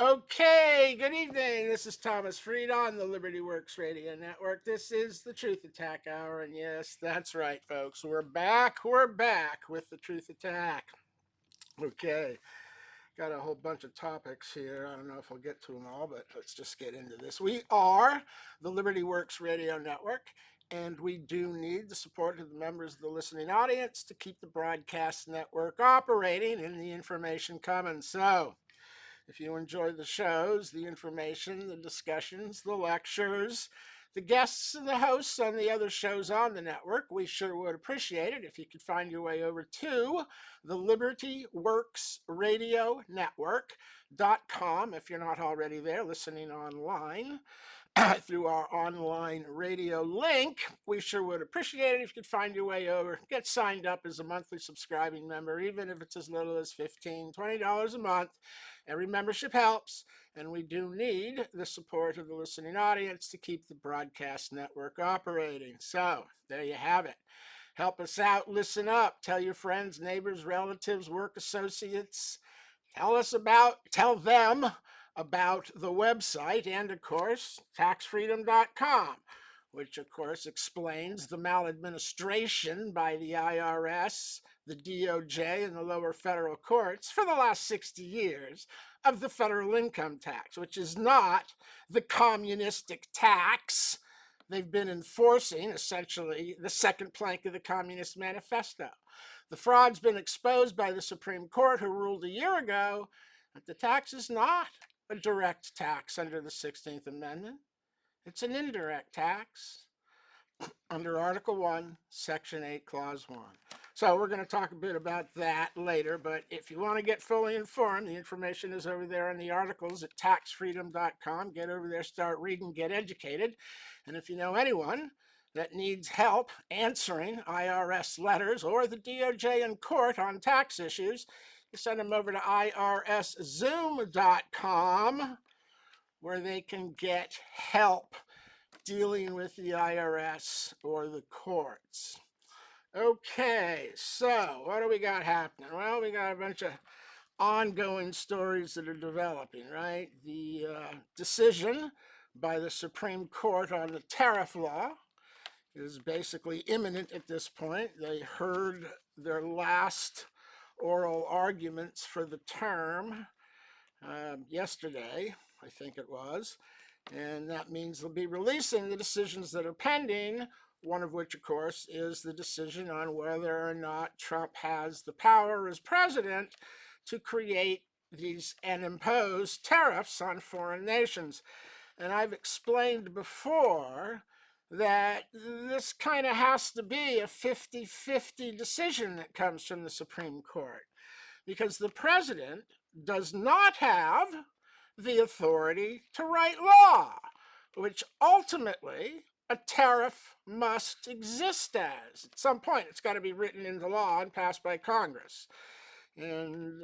Okay, good evening. This is Thomas Freed on the Liberty Works Radio Network. This is the Truth Attack Hour, and yes, that's right, folks. We're back. We're back with the Truth Attack. Okay, got a whole bunch of topics here. I don't know if I'll get to them all, but let's just get into this. We are the Liberty Works Radio Network, and we do need the support of the members of the listening audience to keep the broadcast network operating and the information coming. So, if you enjoy the shows, the information, the discussions, the lectures, the guests and the hosts on the other shows on the network, we sure would appreciate it if you could find your way over to the Liberty Works Radio Network.com if you're not already there listening online. Through our online radio link. We sure would appreciate it if you could find your way over, get signed up as a monthly subscribing member, even if it's as little as $15, $20 a month. Every membership helps, and we do need the support of the listening audience to keep the broadcast network operating. So, there you have it. Help us out, listen up, tell your friends, neighbors, relatives, work associates, tell them about the website and, of course, taxfreedom.com, which, of course, explains the maladministration by the IRS, the DOJ, and the lower federal courts for the last 60 years of the federal income tax, which is not the communistic tax they've been enforcing, essentially the second plank of the Communist Manifesto. The fraud's been exposed by the Supreme Court, who ruled a year ago that the tax is not a direct tax under the 16th Amendment. It's an indirect tax under Article 1, Section 8, Clause 1. So we're going to talk a bit about that later, but if you want to get fully informed, the information is over there in the articles at taxfreedom.com. Get over there, start reading, get educated. And if you know anyone that needs help answering IRS letters or the DOJ in court on tax issues, you send them over to irszoom.com, where they can get help dealing with the IRS or the courts. Okay, so what do we got happening? Well, we got a bunch of ongoing stories that are developing, right? The decision by the Supreme Court on the tariff law is basically imminent at this point. They heard their last oral arguments for the term yesterday, I think it was, and that means they'll be releasing the decisions that are pending, one of which, of course, is the decision on whether or not Trump has the power as president to create these and impose tariffs on foreign nations. And I've explained before that this kind of has to be a 50-50 decision that comes from the Supreme Court, because the president does not have the authority to write law, which ultimately a tariff must exist as. At some point, it's got to be written into law and passed by Congress. And,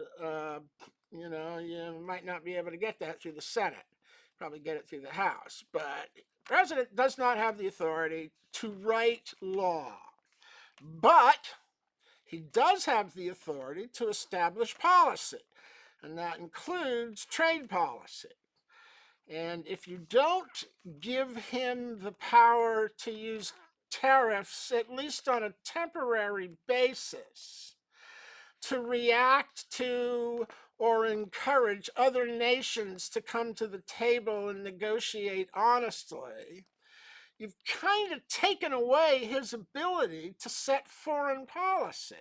you might not be able to get that through the Senate. Probably get it through the House. But the president does not have the authority to write law. But he does have the authority to establish policy, and that includes trade policy. And if you don't give him the power to use tariffs, at least on a temporary basis, to react to or encourage other nations to come to the table and negotiate honestly, you've kind of taken away his ability to set foreign policy.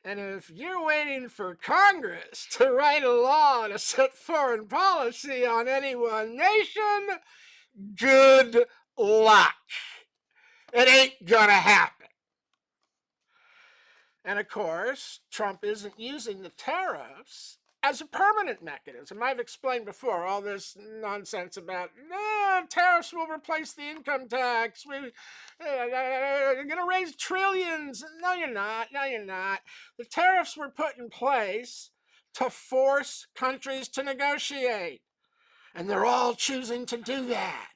And if you're waiting for Congress to write a law to set foreign policy on any one nation, good luck. It ain't gonna happen. And of course, Trump isn't using the tariffs as a permanent mechanism. I've explained before all this nonsense about tariffs will replace the income tax. You're going to raise trillions. No, you're not. No, you're not. The tariffs were put in place to force countries to negotiate, and they're all choosing to do that.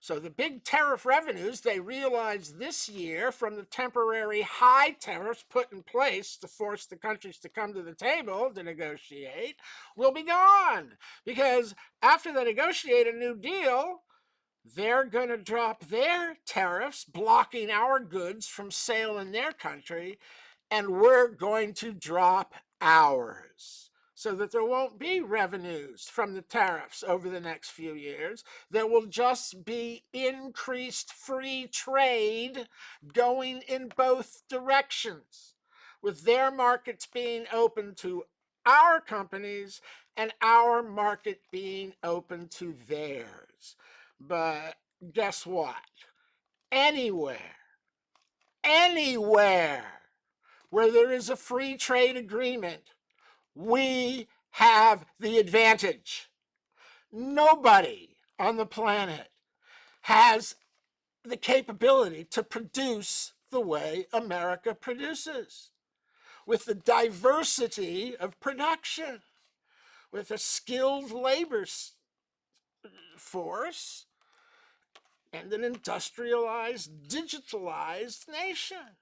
So the big tariff revenues they realized this year from the temporary high tariffs put in place to force the countries to come to the table to negotiate will be gone. Because after they negotiate a new deal, they're going to drop their tariffs, blocking our goods from sale in their country, and we're going to drop ours so that there won't be revenues from the tariffs over the next few years. There will just be increased free trade going in both directions, with their markets being open to our companies and our market being open to theirs. But guess what? Anywhere where there is a free trade agreement, we have the advantage. Nobody on the planet has the capability to produce the way America produces, with the diversity of production, with a skilled labor force, and an industrialized, digitalized nation.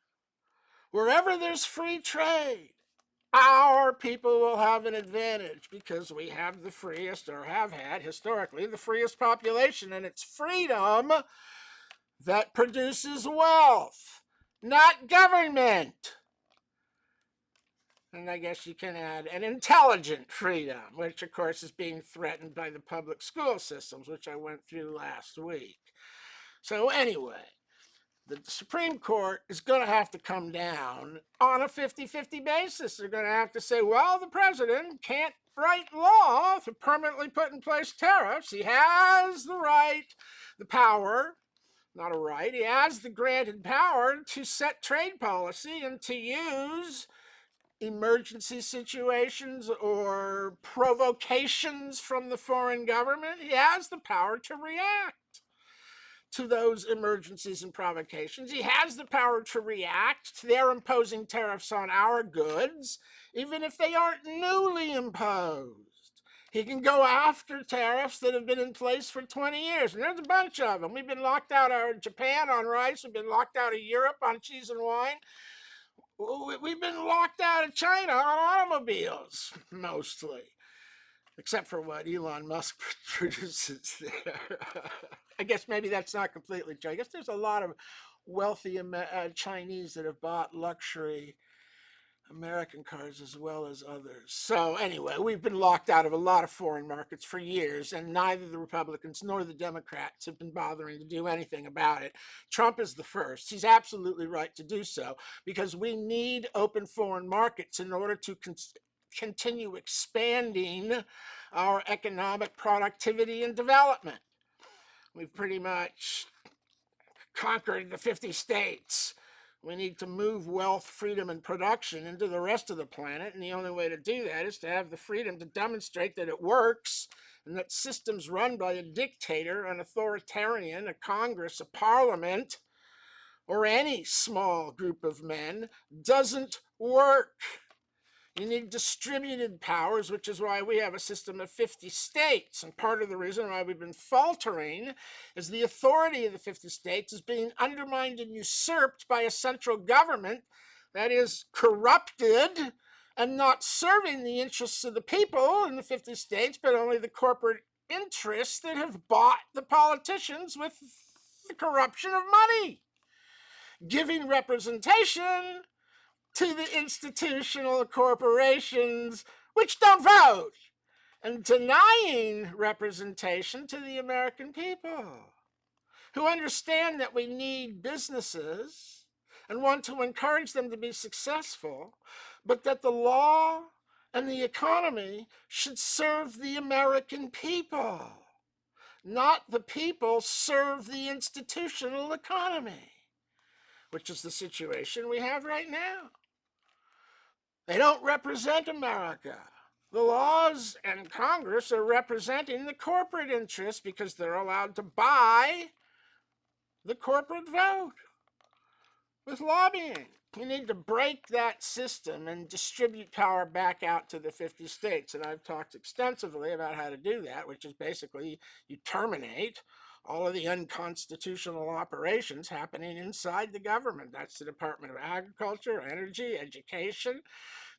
Wherever there's free trade, our people will have an advantage because we have the freest, or have had historically, the freest population, and it's freedom that produces wealth, not government. And I guess you can add an intelligent freedom, which of course is being threatened by the public school systems, which I went through last week. So anyway, the Supreme Court is going to have to come down on a 50-50 basis. They're going to have to say, well, the president can't write law to permanently put in place tariffs. He has the right, the power, not a right, he has the granted power to set trade policy and to use emergency situations or provocations from the foreign government. He has the power to react to those emergencies and provocations. He has the power to react to their imposing tariffs on our goods, even if they aren't newly imposed. He can go after tariffs that have been in place for 20 years, and there's a bunch of them. We've been locked out of Japan on rice. We've been locked out of Europe on cheese and wine. We've been locked out of China on automobiles, mostly. Except for what Elon Musk produces there. I guess maybe that's not completely true. I guess there's a lot of wealthy Chinese that have bought luxury American cars as well as others. So anyway, we've been locked out of a lot of foreign markets for years, and neither the Republicans nor the Democrats have been bothering to do anything about it. Trump is the first. He's absolutely right to do so, because we need open foreign markets in order to continue expanding our economic productivity and development. We've pretty much conquered the 50 states. We need to move wealth, freedom, and production into the rest of the planet, and the only way to do that is to have the freedom to demonstrate that it works, and that systems run by a dictator, an authoritarian, a Congress, a parliament, or any small group of men doesn't work. You need distributed powers, which is why we have a system of 50 states. And part of the reason why we've been faltering is the authority of the 50 states is being undermined and usurped by a central government that is corrupted and not serving the interests of the people in the 50 states, but only the corporate interests that have bought the politicians with the corruption of money, giving representation to the institutional corporations which don't vote, and denying representation to the American people, who understand that we need businesses and want to encourage them to be successful, but that the law and the economy should serve the American people, not the people serve the institutional economy, which is the situation we have right now. They don't represent America. The laws and Congress are representing the corporate interests because they're allowed to buy the corporate vote with lobbying. We need to break that system and distribute power back out to the 50 states. And I've talked extensively about how to do that, which is basically you terminate all of the unconstitutional operations happening inside the government. That's the Department of Agriculture, Energy, Education,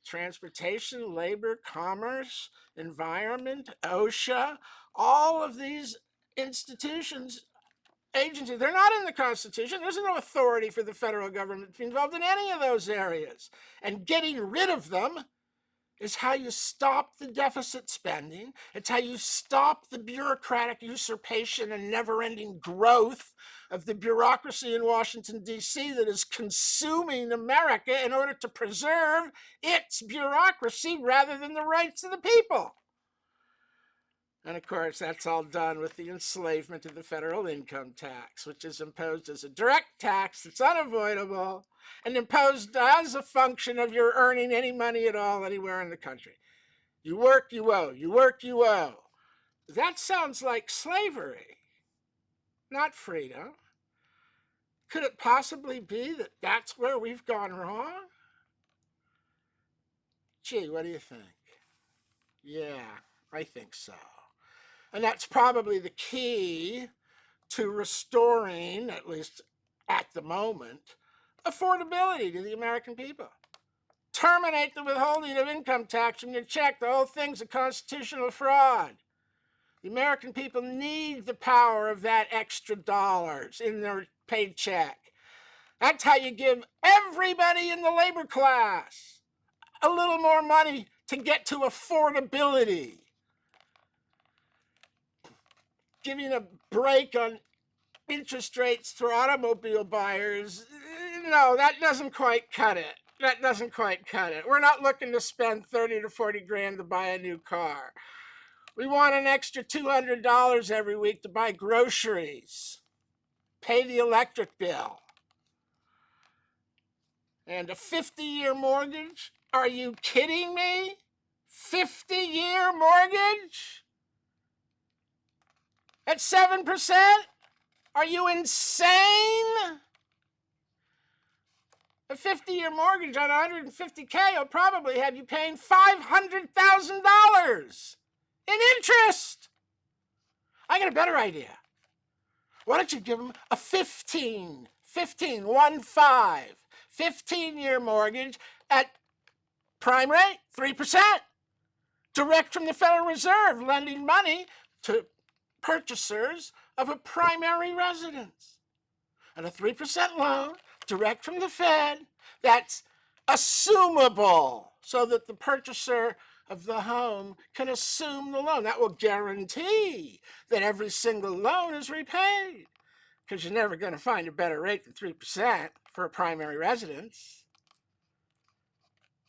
Transportation, Labor, Commerce, Environment, OSHA, all of these institutions, agencies, they're not in the Constitution. There's no authority for the federal government to be involved in any of those areas. And getting rid of them is how you stop the deficit spending. It's how you stop the bureaucratic usurpation and never-ending growth of the bureaucracy in Washington, D.C. that is consuming America in order to preserve its bureaucracy rather than the rights of the people. And of course, that's all done with the enslavement of the federal income tax, which is imposed as a direct tax that's unavoidable and imposed as a function of your earning any money at all anywhere in the country. You work, you owe. You work, you owe. That sounds like slavery, not freedom. Could it possibly be that that's where we've gone wrong? Gee, what do you think? Yeah, I think so. And that's probably the key to restoring, at least at the moment, affordability to the American people. Terminate the withholding of income tax from your check. The whole thing's a constitutional fraud. The American people need the power of that extra dollars in their paycheck. That's how you give everybody in the labor class a little more money to get to affordability. Giving a break on interest rates for automobile buyers, no, that doesn't quite cut it. That doesn't quite cut it. We're not looking to spend 30 to 40 grand to buy a new car. We want an extra $200 every week to buy groceries, pay the electric bill. And a 50-year mortgage? Are you kidding me? 50-year mortgage? At 7%? Are you insane? A 50-year mortgage on $150K will probably have you paying $500,000 in interest. I got a better idea. Why don't you give them a 15-year mortgage at prime rate, 3%, direct from the Federal Reserve, lending money to purchasers of a primary residence. And a 3% loan, direct from the Fed, that's assumable, so that the purchaser of the home can assume the loan. That will guarantee that every single loan is repaid, because you're never going to find a better rate than 3% for a primary residence.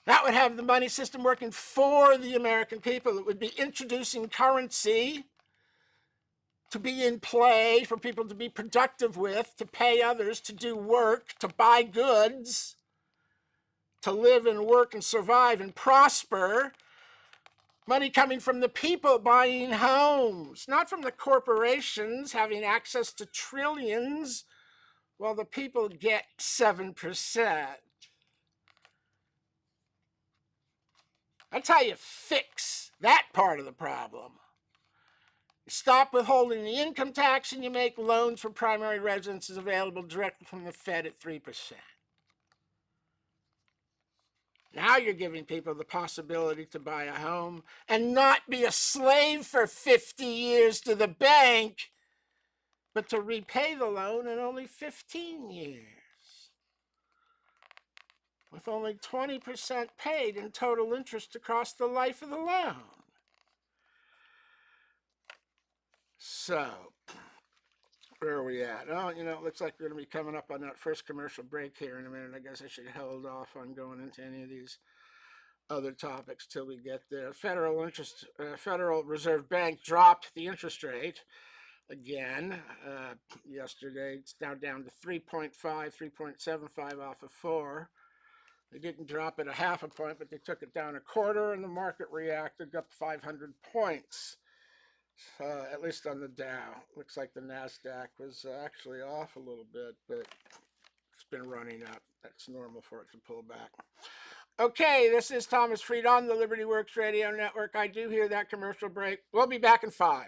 That would have the money system working for the American people. It would be introducing currency to be in play, for people to be productive with, to pay others, to do work, to buy goods, to live and work and survive and prosper. Money coming from the people buying homes, not from the corporations having access to trillions while the people get 7%. That's how you fix that part of the problem. You stop withholding the income tax and you make loans for primary residences available directly from the Fed at 3%. Now you're giving people the possibility to buy a home and not be a slave for 50 years to the bank, but to repay the loan in only 15 years, with only 20% paid in total interest across the life of the loan. So, where are we at? Oh, it looks like we're going to be coming up on that first commercial break here in a minute. I guess I should hold off on going into any of these other topics till we get there. Federal Reserve Bank dropped the interest rate again yesterday. It's now down to 3.5, 3.75 off of 4. They didn't drop it a half a point, but they took it down a quarter, and the market reacted up 500 points. At least on the Dow. Looks like the NASDAQ was actually off a little bit, but it's been running up. That's normal for it to pull back. Okay, this is Thomas Fried on the Liberty Works Radio Network. I do hear that commercial break. We'll be back in 5.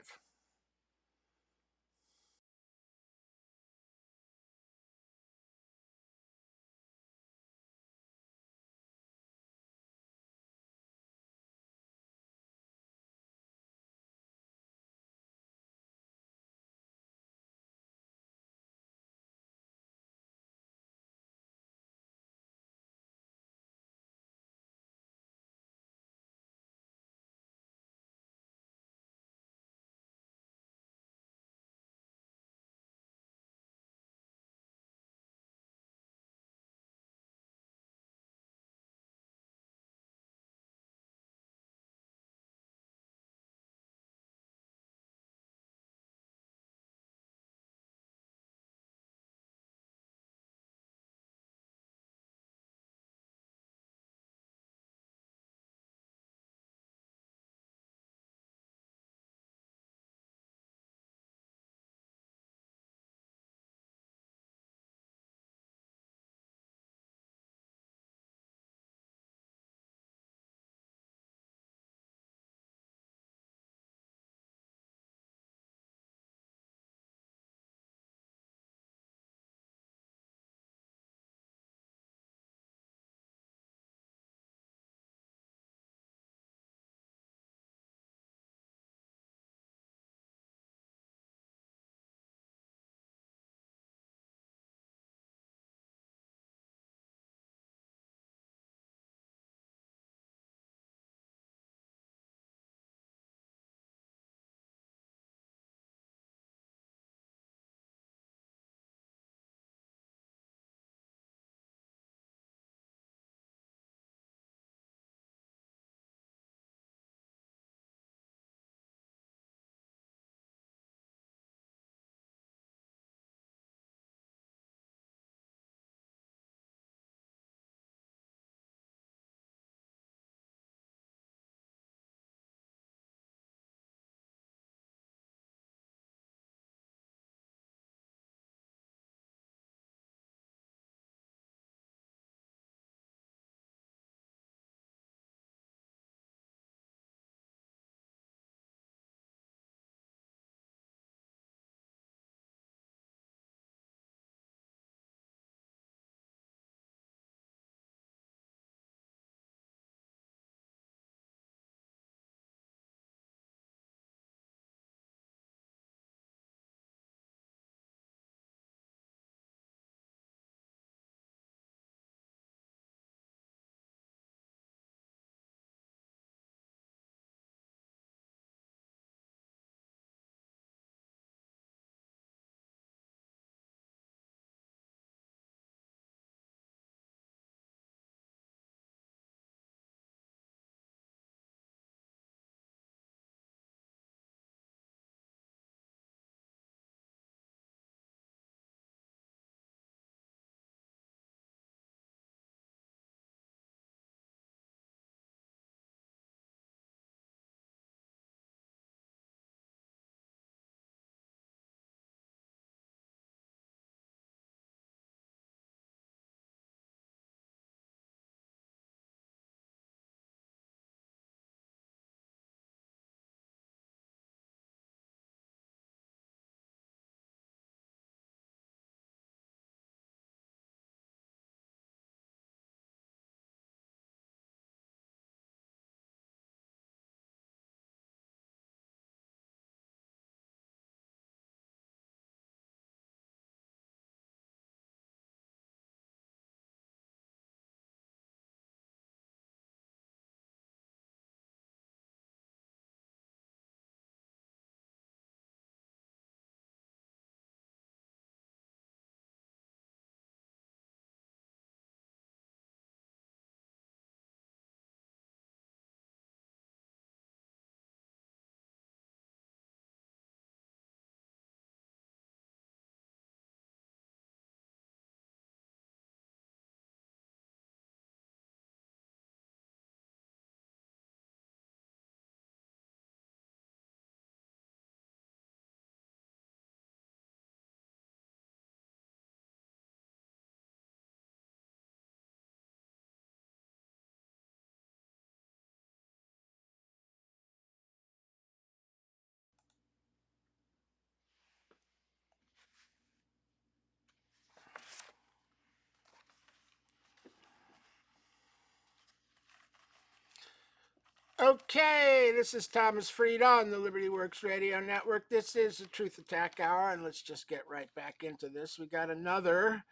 Okay, this is Thomas Fried on the Liberty Works Radio Network. This is the Truth Attack Hour, and let's just get right back into this. We got another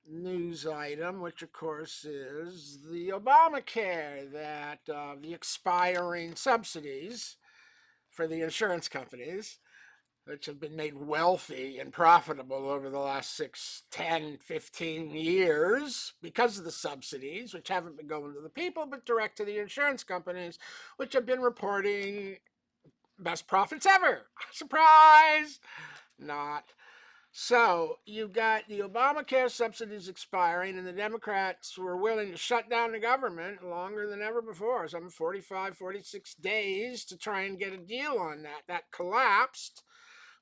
news item, which of course is the Obamacare, that the expiring subsidies for the insurance companies, which have been made wealthy and profitable over the last 6, 10, 15 years because of the subsidies, which haven't been going to the people, but direct to the insurance companies, which have been reporting best profits ever. Surprise! Not. So you've got the Obamacare subsidies expiring, and the Democrats were willing to shut down the government longer than ever before, some 45, 46 days to try and get a deal on that. That collapsed.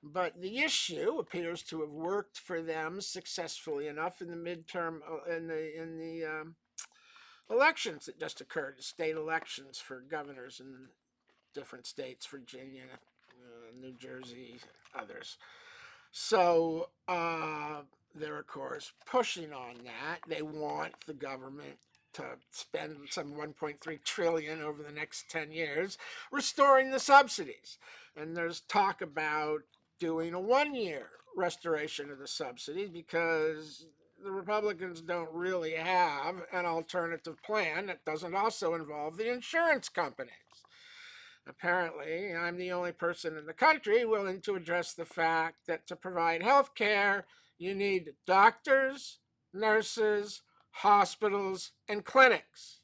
But the issue appears to have worked for them successfully enough in the midterm, in the elections that just occurred, the state elections for governors in different states, Virginia, New Jersey, others. So they're, of course, pushing on that. They want the government to spend some 1.3 trillion over the next 10 years restoring the subsidies. And there's talk about doing a 1-year restoration of the subsidies because the Republicans don't really have an alternative plan that doesn't also involve the insurance companies. Apparently, I'm the only person in the country willing to address the fact that to provide health care, you need doctors, nurses, hospitals, and clinics,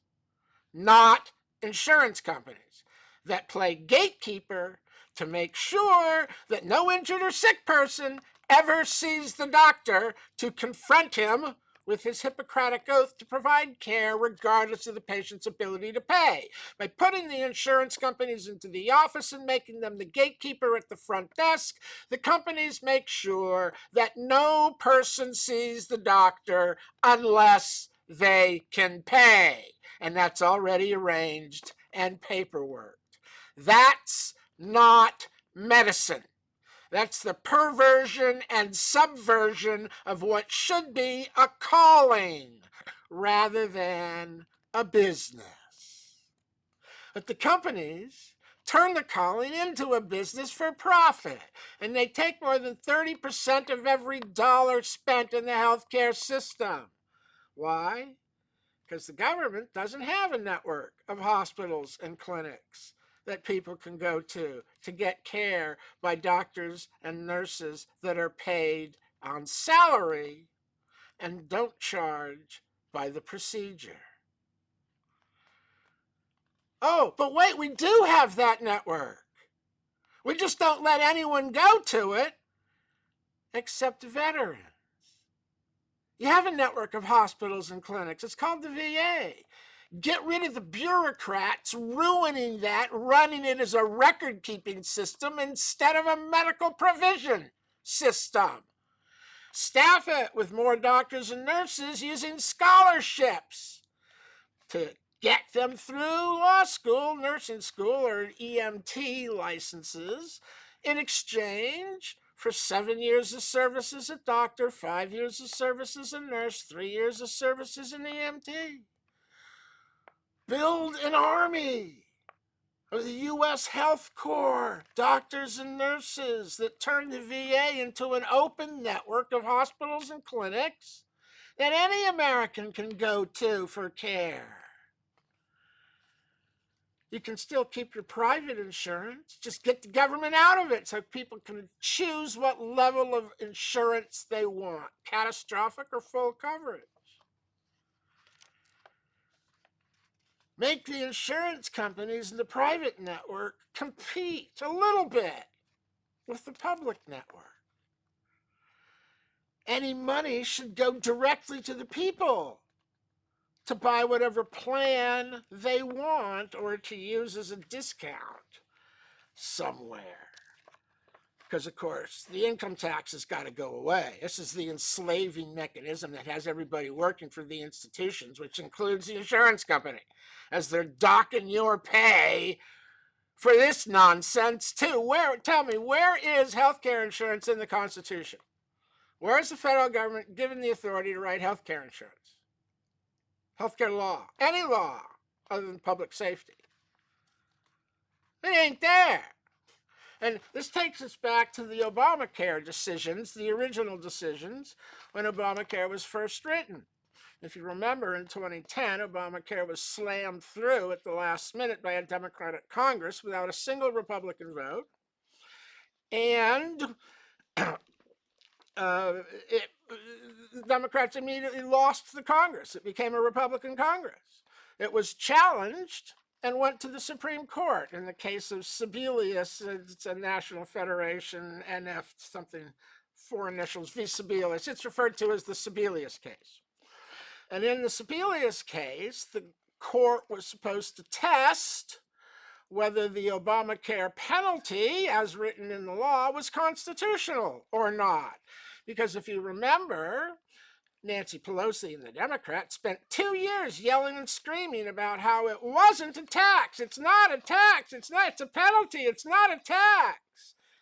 not insurance companies that play gatekeeper to make sure that no injured or sick person ever sees the doctor to confront him with his Hippocratic oath to provide care regardless of the patient's ability to pay. By putting the insurance companies into the office and making them the gatekeeper at the front desk, the companies make sure that no person sees the doctor unless they can pay. And that's already arranged and paperworked. That's not medicine. That's the perversion and subversion of what should be a calling rather than a business. But the companies turn the calling into a business for profit, and they take more than 30% of every dollar spent in the healthcare system. Why? Because the government doesn't have a network of hospitals and clinics that people can go to get care by doctors and nurses that are paid on salary and don't charge by the procedure. Oh, but wait, we do have that network. We just don't let anyone go to it except veterans. You have a network of hospitals and clinics. It's called the VA. Get rid of the bureaucrats ruining that, running it as a record-keeping system instead of a medical provision system. Staff it with more doctors and nurses using scholarships to get them through law school, nursing school, or EMT licenses in exchange for 7 years of service as a doctor, 5 years of service as a nurse, 3 years of service as an EMT. Build an army of the U.S. Health Corps, doctors and nurses that turn the VA into an open network of hospitals and clinics that any American can go to for care. You can still keep your private insurance, just get the government out of it so people can choose what level of insurance they want, catastrophic or full coverage. Make the insurance companies and the private network compete a little bit with the public network. Any money should go directly to the people to buy whatever plan they want or to use as a discount somewhere. Because, of course, the income tax has got to go away. This is the enslaving mechanism that has everybody working for the institutions, which includes the insurance company, as they're docking your pay for this nonsense, too. Tell me, where is healthcare insurance in the Constitution? Where is the federal government given the authority to write healthcare insurance? Healthcare law, any law other than public safety. It ain't there. And this takes us back to the Obamacare decisions, the original decisions, when Obamacare was first written. If you remember, in 2010, Obamacare was slammed through at the last minute by a Democratic Congress without a single Republican vote. And the Democrats immediately lost the Congress. It became a Republican Congress. It was challenged and went to the Supreme Court. In the case of Sebelius, it's a National Federation, NF something, four initials, v. Sebelius. It's referred to as the Sebelius case. And in the Sebelius case, the court was supposed to test whether the Obamacare penalty, as written in the law, was constitutional or not. Because if you remember, Nancy Pelosi and the Democrats spent 2 years yelling and screaming about how it wasn't a tax. It's not a tax. It's a penalty. It's not a tax.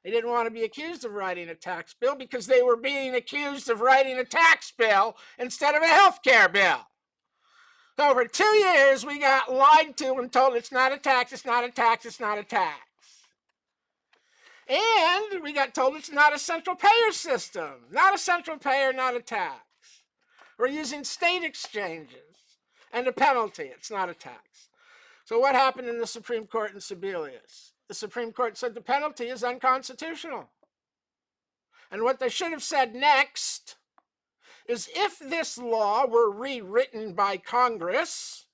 They didn't want to be accused of writing a tax bill because they were being accused of writing a tax bill instead of a health care bill. So for 2 years, we got lied to and told it's not a tax, it's not a tax, it's not a tax. And we got told it's not a central payer system. Not a central payer, not a tax. We're using state exchanges and a penalty. It's not a tax. So what happened in the Supreme Court in Sebelius? The Supreme Court said the penalty is unconstitutional. And what they should have said next is if this law were rewritten by Congress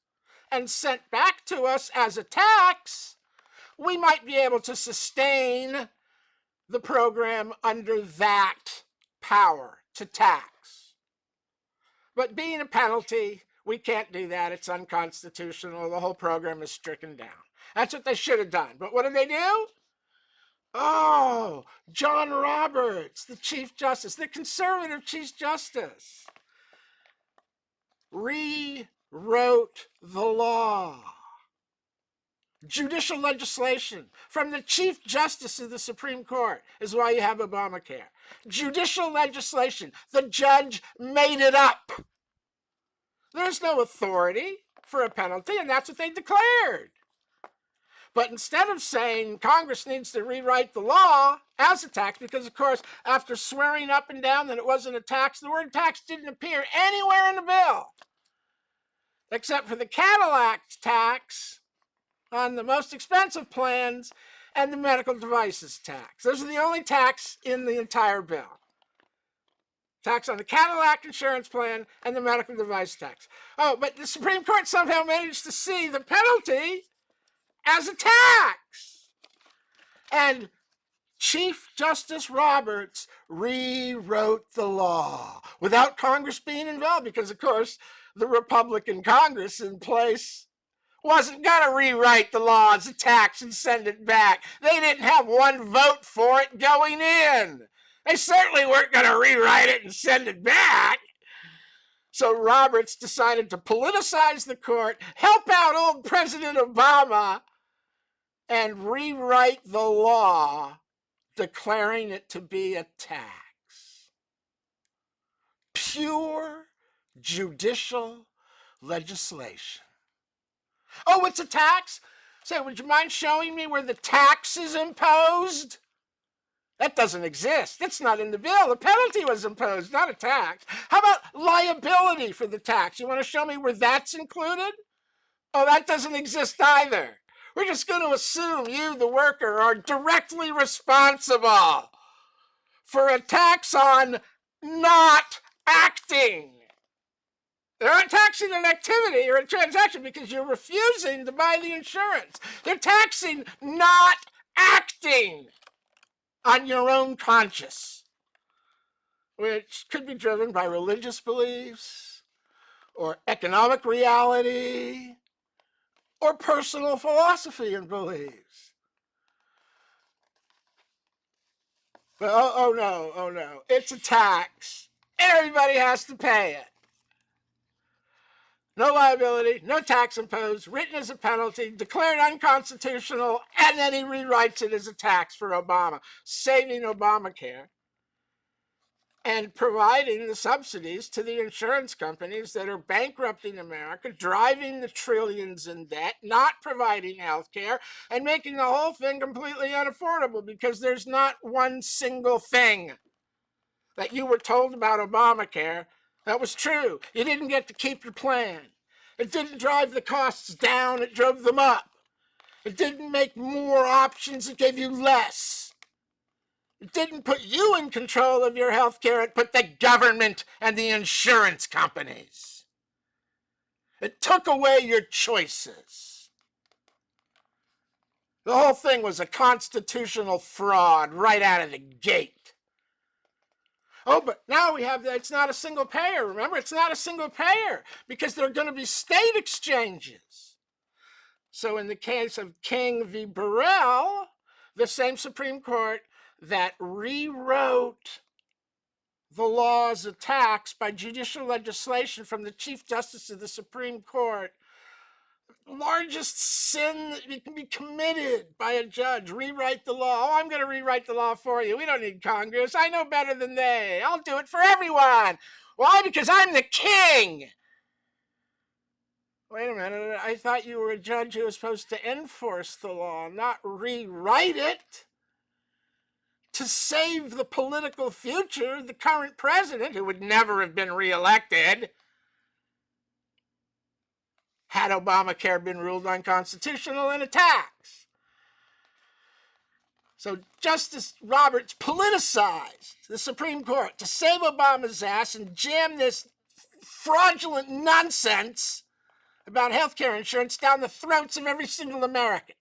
and sent back to us as a tax, we might be able to sustain the program under that power to tax. But being a penalty, we can't do that. It's unconstitutional. The whole program is stricken down. That's what they should have done. But what did they do? Oh, John Roberts, the Chief Justice, the conservative Chief Justice, rewrote the law. Judicial legislation from the Chief Justice of the Supreme Court is why you have Obamacare. Judicial legislation. The judge made it up. There's no authority for a penalty, and that's what they declared. But instead of saying Congress needs to rewrite the law as a tax, because, of course, after swearing up and down that it wasn't a tax, the word tax didn't appear anywhere in the bill, except for the Cadillac tax on the most expensive plans and the medical devices tax. Those are the only tax in the entire bill. Tax on the Cadillac insurance plan and the medical device tax. Oh, but the Supreme Court somehow managed to see the penalty as a tax. And Chief Justice Roberts rewrote the law without Congress being involved because, of course, the Republican Congress in place wasn't going to rewrite the law as a tax and send it back. They didn't have one vote for it going in. They certainly weren't going to rewrite it and send it back. So Roberts decided to politicize the court, help out old President Obama, and rewrite the law, declaring it to be a tax. Pure judicial legislation. Oh, it's a tax? Say, would you mind showing me where the tax is imposed? That doesn't exist. It's not in the bill. The penalty was imposed, not a tax. How about liability for the tax? You want to show me where that's included? Oh, that doesn't exist either. We're just going to assume you, the worker, are directly responsible for a tax on not acting. They're not taxing an activity or a transaction because you're refusing to buy the insurance. They're taxing not acting on your own conscience, which could be driven by religious beliefs or economic reality or personal philosophy and beliefs. But oh no, it's a tax. Everybody has to pay it. No liability, no tax imposed, written as a penalty, declared unconstitutional, and then he rewrites it as a tax for Obama, saving Obamacare. and providing the subsidies to the insurance companies that are bankrupting America, driving the trillions in debt, not providing health care, and making the whole thing completely unaffordable because there's not one single thing that you were told about Obamacare that was true. You didn't get to keep your plan. It didn't drive the costs down, it drove them up. It didn't make more options, it gave you less. It didn't put you in control of your health care, it put the government and the insurance companies. It took away your choices. The whole thing was a constitutional fraud right out of the gate. Oh, but now we have that it's not a single payer. Remember, it's not a single payer because there are going to be state exchanges. So in the case of King v. Burrell, the same Supreme Court that rewrote the laws of tax by judicial legislation from the Chief Justice of the Supreme Court, largest sin that can be committed by a judge, rewrite the law. Oh, I'm going to rewrite the law for you. We don't need Congress. I know better than they. I'll do it for everyone. Why? Because I'm the king. Wait a minute. I thought you were a judge who was supposed to enforce the law, not rewrite it. To save the political future of the current president, who would never have been reelected had Obamacare been ruled unconstitutional and a tax. So Justice Roberts politicized the Supreme Court to save Obama's ass and jam this fraudulent nonsense about health care insurance down the throats of every single American.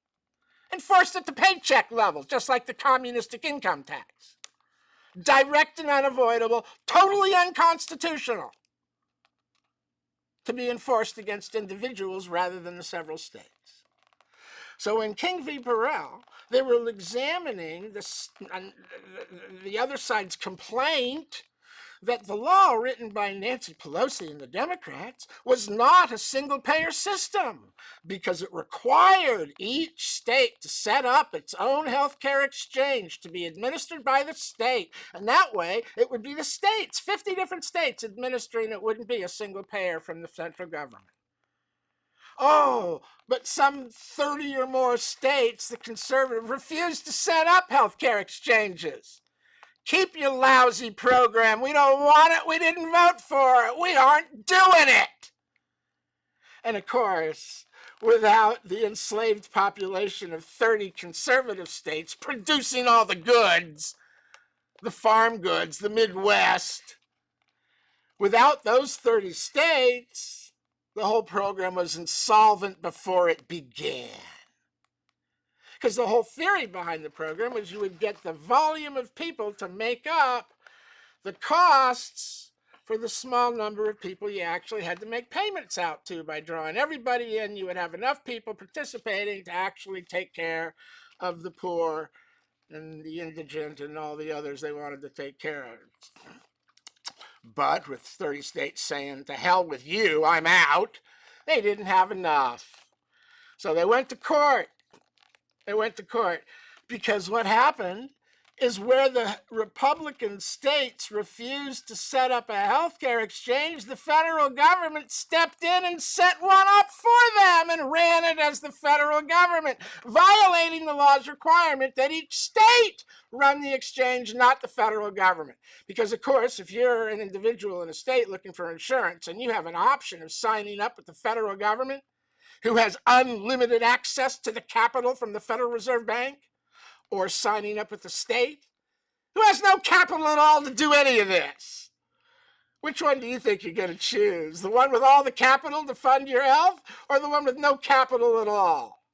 Enforced at the paycheck level, just like the communistic income tax. Direct and unavoidable, totally unconstitutional to be enforced against individuals rather than the several states. So in King v. Burrell, they were examining the other side's complaint that the law written by Nancy Pelosi and the Democrats was not a single-payer system because it required each state to set up its own healthcare exchange to be administered by the state. And that way, it would be the states, 50 different states administering it, wouldn't be a single payer from the central government. Oh, but some 30 or more states, the conservative, refused to set up healthcare exchanges. Keep your lousy program. We don't want it. We didn't vote for it. We aren't doing it. And of course, without the enslaved population of 30 conservative states producing all the goods, the farm goods, the Midwest, without those 30 states, the whole program was insolvent before it began. Because the whole theory behind the program was you would get the volume of people to make up the costs for the small number of people you actually had to make payments out to. By drawing everybody in, you would have enough people participating to actually take care of the poor and the indigent and all the others they wanted to take care of. But with 30 states saying, to hell with you, I'm out, they didn't have enough. So they went to court. They went to court because what happened is where the Republican states refused to set up a healthcare exchange, the federal government stepped in and set one up for them and ran it as the federal government, violating the law's requirement that each state run the exchange, not the federal government. Because, of course, if you're an individual in a state looking for insurance and you have an option of signing up with the federal government, who has unlimited access to the capital from the Federal Reserve Bank, or signing up with the state, who has no capital at all to do any of this. Which one do you think you're going to choose? The one with all the capital to fund your health, or the one with no capital at all?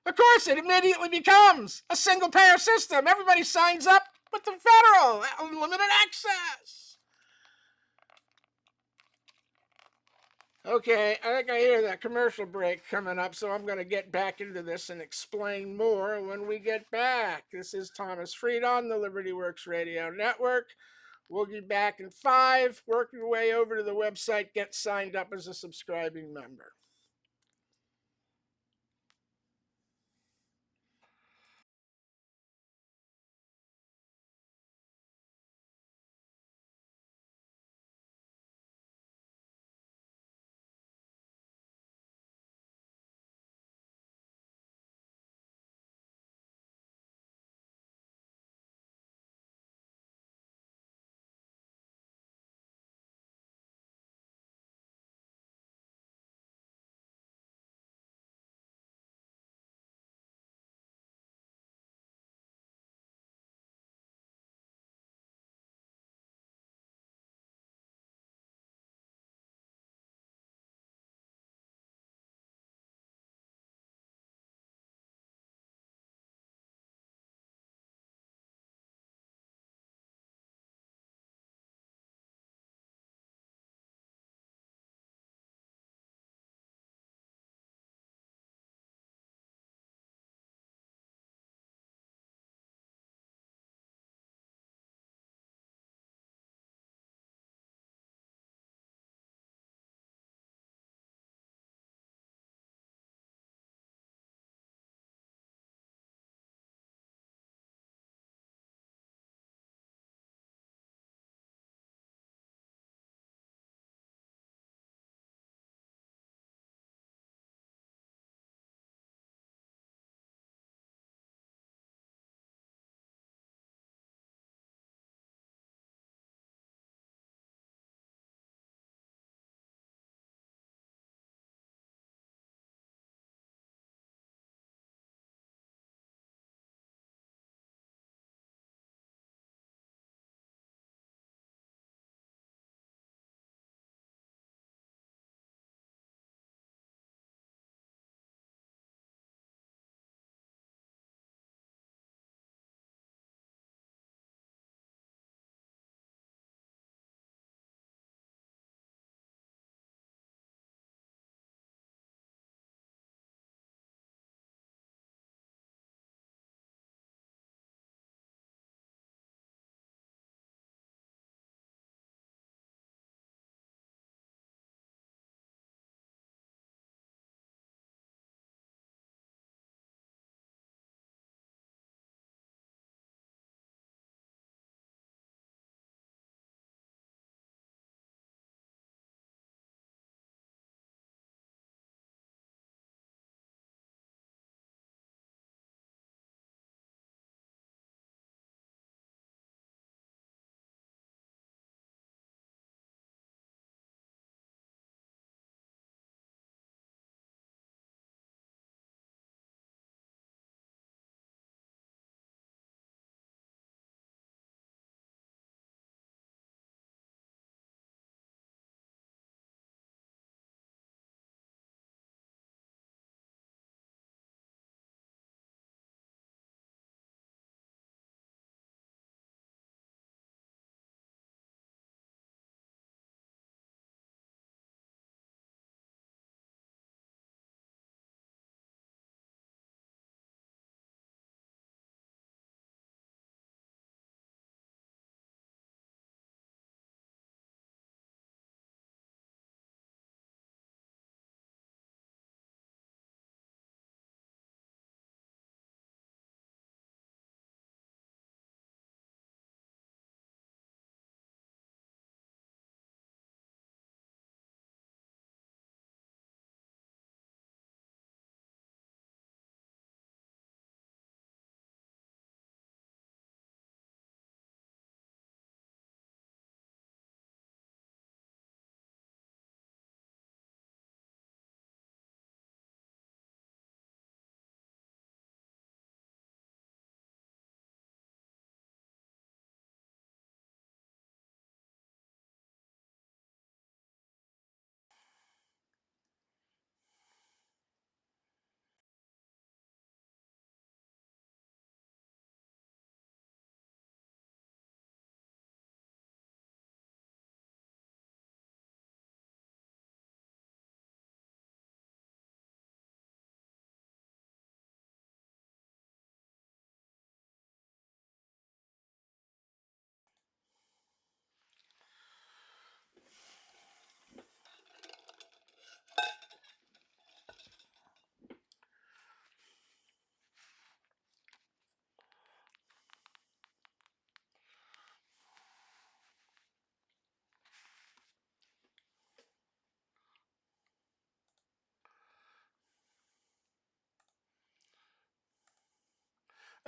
Of course, it immediately becomes a single-payer system. Everybody signs up with the federal, unlimited access. Okay, I think I hear that commercial break coming up, so I'm going to get back into this and explain more when we get back. This is Thomas Fried on the Liberty Works Radio Network. We'll be back in 5. Work your way over to the website, get signed up as a subscribing member.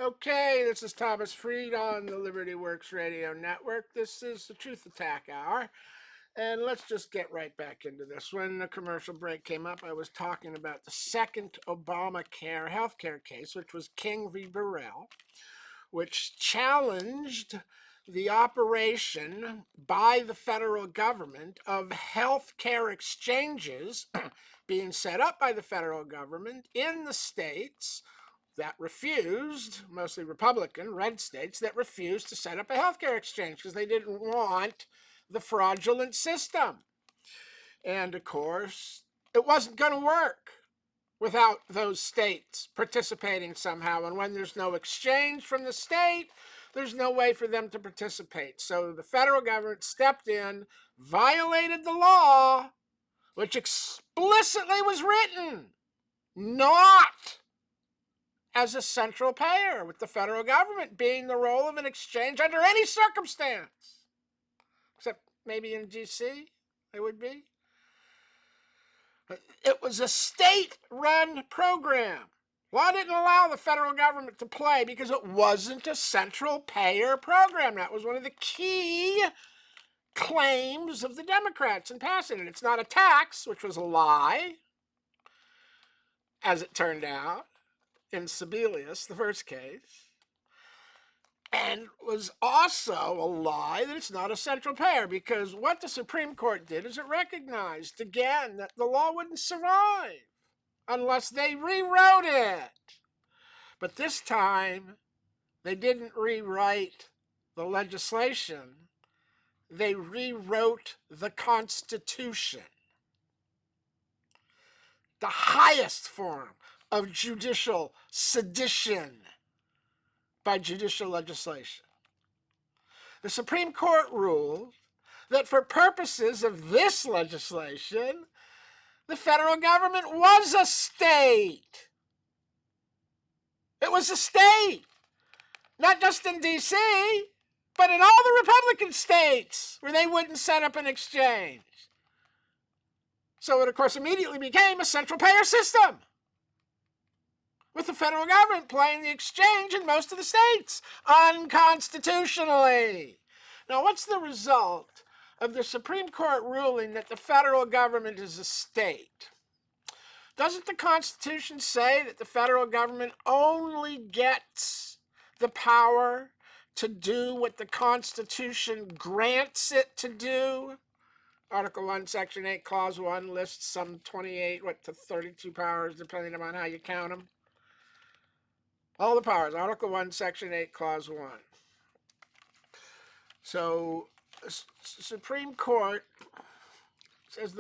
Okay, this is Thomas Freed on the Liberty Works Radio Network. This is the Truth Attack Hour. And let's just get right back into this. When the commercial break came up, I was talking about the second Obamacare healthcare case, which was King v. Burrell, which challenged the operation by the federal government of healthcare exchanges being set up by the federal government in the states that refused, mostly Republican, red states, that refused to set up a healthcare exchange because they didn't want the fraudulent system. And of course, it wasn't going to work without those states participating somehow. And when there's no exchange from the state, there's no way for them to participate. So the federal government stepped in, violated the law, which explicitly was written not as a central payer, with the federal government being the role of an exchange under any circumstance, except maybe in D.C. it would be. It was a state-run program. Law didn't allow the federal government to play because it wasn't a central payer program. That was one of the key claims of the Democrats in passing it. It's not a tax, which was a lie, as it turned out, in Sebelius, the first case, and was also a lie that it's not a central payer, because what the Supreme Court did is it recognized again that the law wouldn't survive unless they rewrote it. But this time, they didn't rewrite the legislation, they rewrote the Constitution, the highest form of judicial sedition by judicial legislation. The Supreme Court ruled that for purposes of this legislation, the federal government was a state. It was a state, not just in D.C., but in all the Republican states where they wouldn't set up an exchange. So it, of course, immediately became a central payer system, with the federal government playing the exchange in most of the states unconstitutionally. Now, what's the result of the Supreme Court ruling that the federal government is a state? Doesn't the Constitution say that the federal government only gets the power to do what the Constitution grants it to do? Article 1, Section 8, Clause 1 lists some 28, to 32 powers, depending on how you count them. All the powers, Article 1, Section 8, Clause 1. So, the Supreme Court says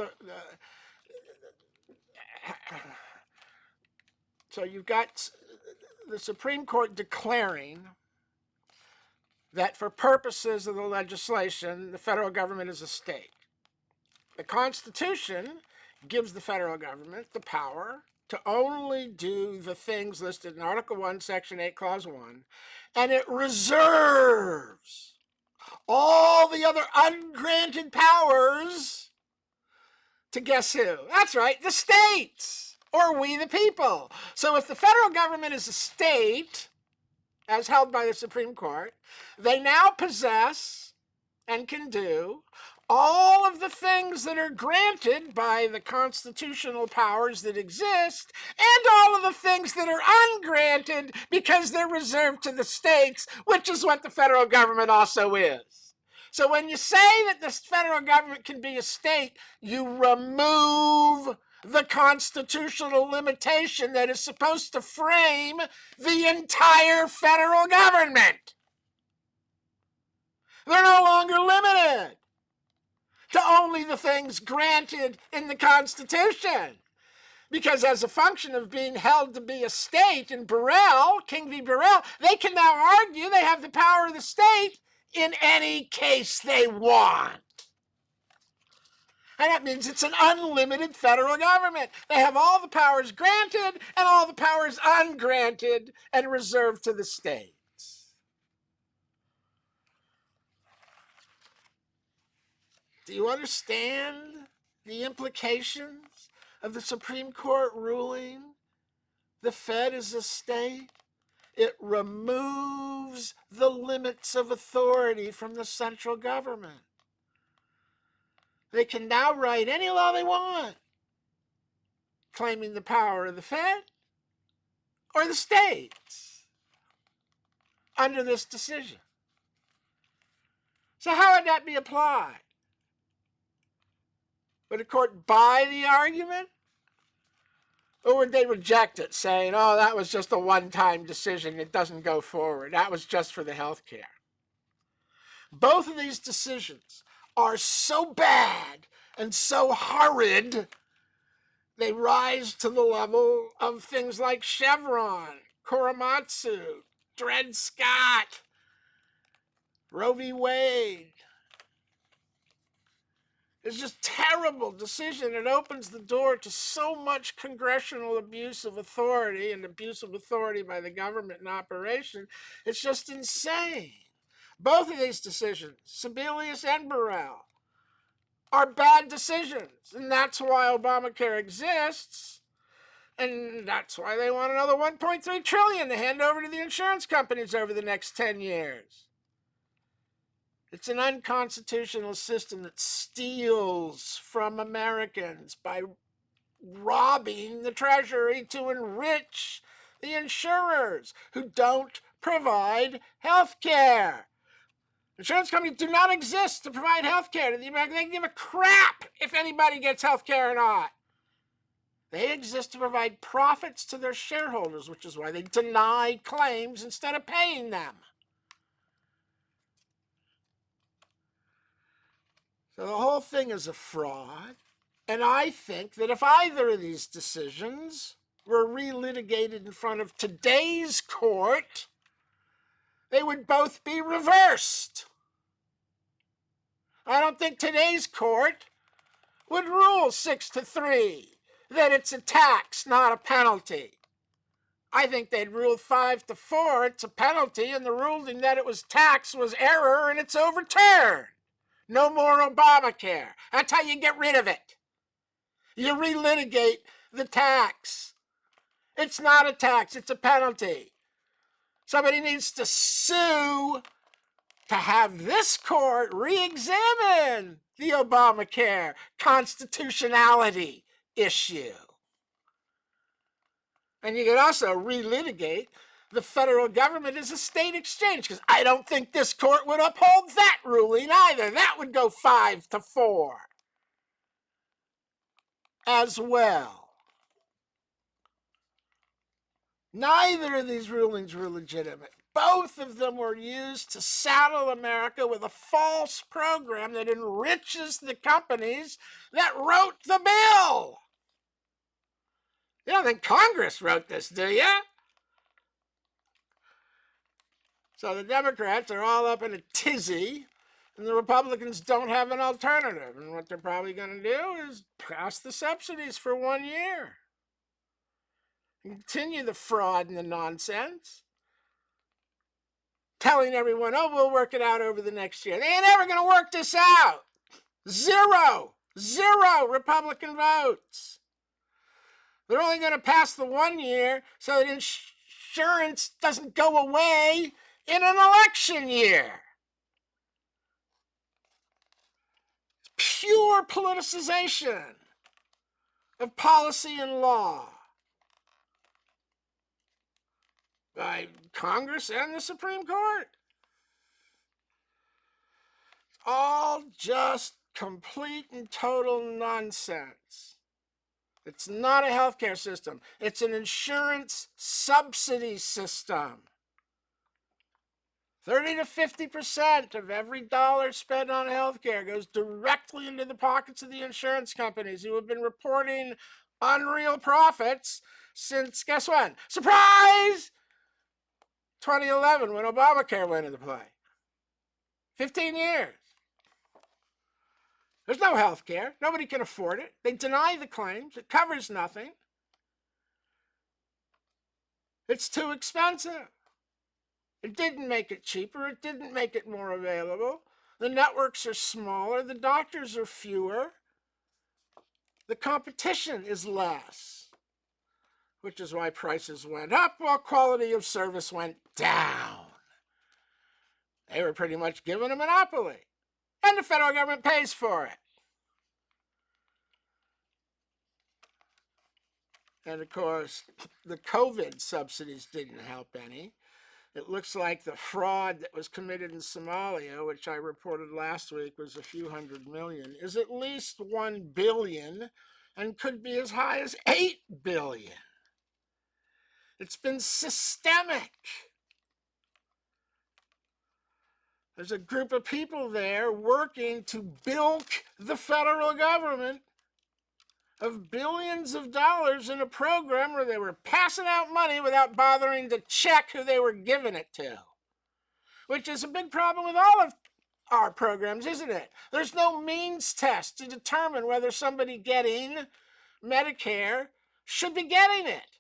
so you've got the Supreme Court declaring that for purposes of the legislation, the federal government is a state. The Constitution gives the federal government the power to only do the things listed in Article 1, Section 8, Clause 1, and it reserves all the other ungranted powers to guess who? That's right, the states, or we the people. So if the federal government is a state, as held by the Supreme Court, they now possess and can do all of the things that are granted by the constitutional powers that exist, and all of the things that are ungranted because they're reserved to the states, which is what the federal government also is. So when you say that the federal government can be a state, you remove the constitutional limitation that is supposed to frame the entire federal government. They're no longer limited to only the things granted in the Constitution. Because as a function of being held to be a state in Burrell, King v. Burrell, they can now argue they have the power of the state in any case they want. And that means it's an unlimited federal government. They have all the powers granted and all the powers ungranted and reserved to the states. Do you understand the implications of the Supreme Court ruling the Fed is a state? It removes the limits of authority from the central government. They can now write any law they want, claiming the power of the Fed or the states under this decision. So how would that be applied? Would a court buy the argument? Or would they reject it, saying, oh, that was just a one-time decision, it doesn't go forward, that was just for the health care? Both of these decisions are so bad and so horrid, they rise to the level of things like Chevron, Korematsu, Dred Scott, Roe v. Wade. It's just terrible decision. It opens the door to so much congressional abuse of authority and abuse of authority by the government in operation. It's just insane. Both of these decisions, Sebelius and Burrell, are bad decisions. And that's why Obamacare exists. And that's why they want another $1.3 trillion to hand over to the insurance companies over the next 10 years. It's an unconstitutional system that steals from Americans by robbing the Treasury to enrich the insurers who don't provide health care. Insurance companies do not exist to provide health care to the American. They give a crap if anybody gets health care or not. They exist to provide profits to their shareholders, which is why they deny claims instead of paying them. So the whole thing is a fraud. And I think that if either of these decisions were relitigated in front of today's court, they would both be reversed. I don't think today's court would rule 6-3 that it's a tax, not a penalty. I think they'd rule 5-4 it's a penalty, and the ruling that it was tax was error and it's overturned. No more Obamacare. That's how you get rid of it. You relitigate the tax. It's not a tax, it's a penalty. Somebody needs to sue to have this court re-examine the Obamacare constitutionality issue. And you can also relitigate the federal government as a state exchange, because I don't think this court would uphold that ruling either. That would go 5-4 as well. Neither of these rulings were legitimate. Both of them were used to saddle America with a false program that enriches the companies that wrote the bill. You don't think Congress wrote this, do you? So the Democrats are all up in a tizzy, and the Republicans don't have an alternative. And what they're probably going to do is pass the subsidies for 1 year. Continue the fraud and the nonsense. Telling everyone, oh, we'll work it out over the next year. They ain't ever going to work this out. Zero Republican votes. They're only going to pass the 1 year so that insurance doesn't go away in an election year. Pure politicization of policy and law by Congress and the Supreme Court. All just complete and total nonsense. It's not a healthcare system. It's an insurance subsidy system. 30 to 50% of every dollar spent on healthcare goes directly into the pockets of the insurance companies who have been reporting unreal profits since, guess when? Surprise! 2011, when Obamacare went into play. 15 years. There's no health care. Nobody can afford it. They deny the claims. It covers nothing. It's too expensive. It didn't make it cheaper. It didn't make it more available. The networks are smaller. The doctors are fewer. The competition is less. which is why prices went up while quality of service went down. They were pretty much given a monopoly, and the federal government pays for it. And of course, the COVID subsidies didn't help any. It looks like the fraud that was committed in Somalia, which I reported last week was a few hundred million, is at least 1 billion and could be as high as 8 billion. It's been systemic. There's a group of people there working to bilk the federal government of billions of dollars in a program where they were passing out money without bothering to check who they were giving it to. Which is a big problem with all of our programs, isn't it? There's no means test to determine whether somebody getting Medicare should be getting it,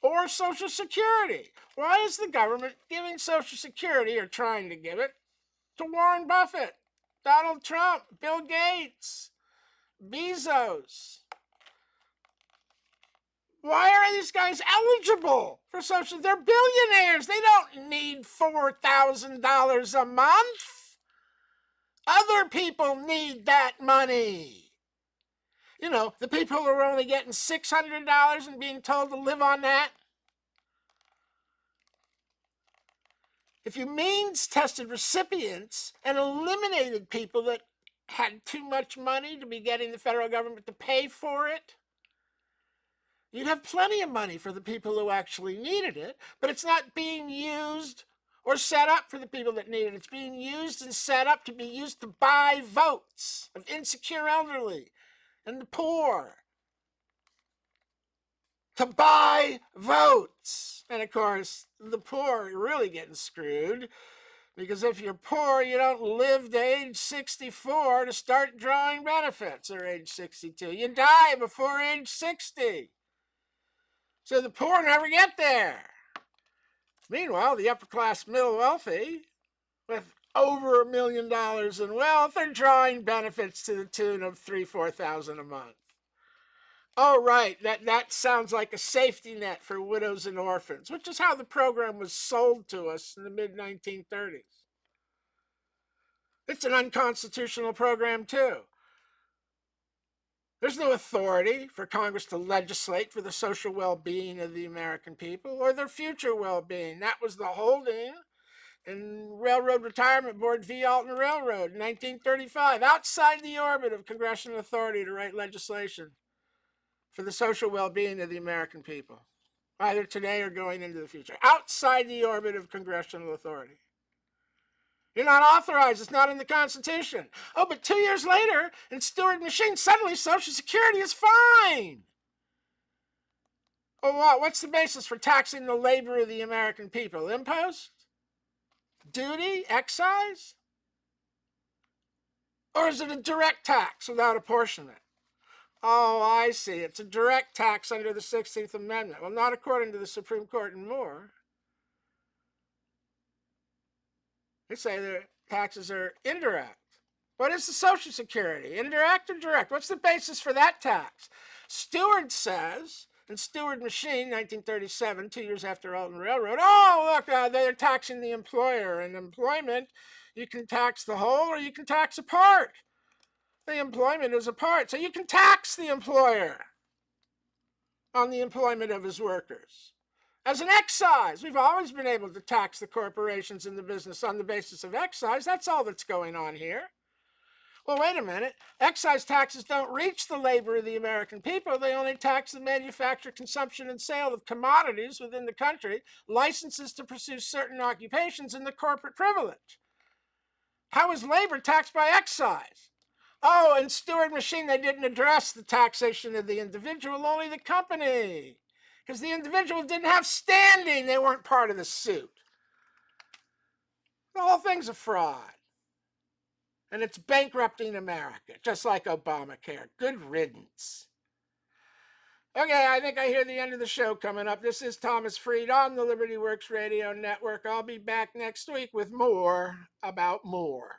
or Social Security. Why is the government giving Social Security, or trying to give it, to Warren Buffett, Donald Trump, Bill Gates, Bezos? Why are these guys eligible for Social? They're billionaires. They don't need $4,000 a month. Other people need that money. You know, the people who are only getting $600 and being told to live on that. If you means tested recipients and eliminated people that had too much money to be getting the federal government to pay for it, you'd have plenty of money for the people who actually needed it, but it's not being used or set up for the people that need it. It's being used and set up to be used to buy votes of insecure elderly and the poor. To buy votes. And of course, the poor are really getting screwed, because if you're poor, you don't live to age 64 to start drawing benefits, or age 62. You die before age 60. So the poor never get there. Meanwhile, the upper class, middle wealthy, with over $1 million in wealth, are drawing benefits to the tune of $3,000-4,000 a month. Oh, right, that sounds like a safety net for widows and orphans, which is how the program was sold to us in the mid-1930s. It's an unconstitutional program, too. There's no authority for Congress to legislate for the social well-being of the American people or their future well-being. That was the holding in Railroad Retirement Board v. Alton Railroad in 1935, outside the orbit of congressional authority to write legislation for the social well-being of the American people, either today or going into the future, outside the orbit of congressional authority. You're not authorized. It's not in the Constitution. Oh, but 2 years later, in Stewart Machine, suddenly Social Security is fine. Oh, what? What's the basis for taxing the labor of the American people? Impost? Duty? Excise? Or is it a direct tax without apportionment? Oh, I see. It's a direct tax under the 16th Amendment. Well, not according to the Supreme Court and Moore. They say their taxes are indirect. What is the Social Security? Indirect or direct? What's the basis for that tax? Stewart says, in Stewart Machine, 1937, 2 years after Alton Railroad, oh, look, they're taxing the employer. In employment, you can tax the whole or you can tax a part. The employment is a part. So you can tax the employer on the employment of his workers. As an excise, we've always been able to tax the corporations in the business on the basis of excise. That's all that's going on here. Well, wait a minute. Excise taxes don't reach the labor of the American people. They only tax the manufacture, consumption, and sale of commodities within the country, licenses to pursue certain occupations, and the corporate privilege. How is labor taxed by excise? Oh, in Stewart Machine, they didn't address the taxation of the individual, only the company. Because the individual didn't have standing. They weren't part of the suit. The whole thing's a fraud. And it's bankrupting America, just like Obamacare. Good riddance. Okay, I think I hear the end of the show coming up. This is Thomas Freed on the Liberty Works Radio Network. I'll be back next week with more about more.